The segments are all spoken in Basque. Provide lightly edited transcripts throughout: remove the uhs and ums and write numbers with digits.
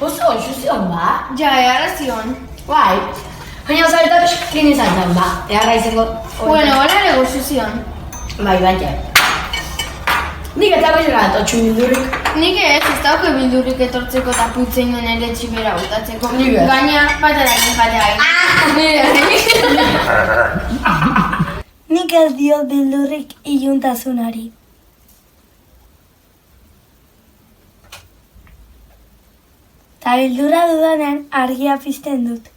Oso, xuzion ba? Ja, eharra zion. Bai. Baina zareta pixkin izan zen ba. Eharra izango... Bueno, hola ere gozu zion. Bai, bai. Nik eta bezala atotxu bildurrik. Nik ez dauke bildurrik etortzeko eta putzen duen ere txibera botatzeko. Nik ez. Gaina, baterakin Nik ez diot bildurrik iluntasunari. Ta bildura dudanean argia pizten dut.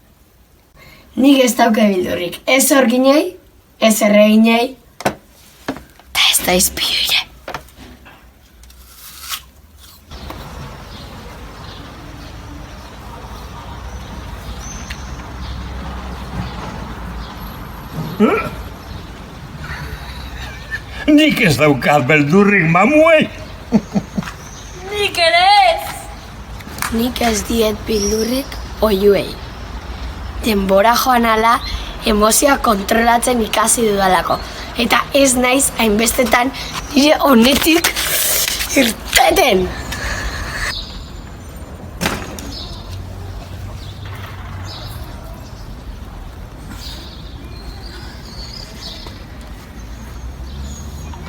Nik ez dauke bildurrik. Ez orginei, ez erreginei, eta ez da izpio ere. Nik ez daukat beldurrik mamuei. Nik ere ez! Nik ez diet bildurrik oiuei. Denbora joan ala, emozioa kontrolatzen ikasi dudalako. Eta ez naiz hainbestetan nire honetik irteten.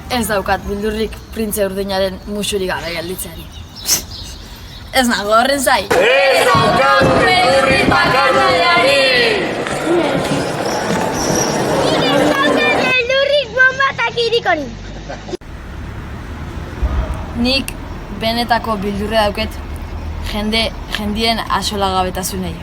Ez daukat bildurrik printze urdinaren musurik gabe gelditzeari. Ez nago horren zai. Ez daukat beldurrik bakanaiari! Beldurrik bombatak irikori. Nik benetako bildurre dauket jendien asolagabetasunei.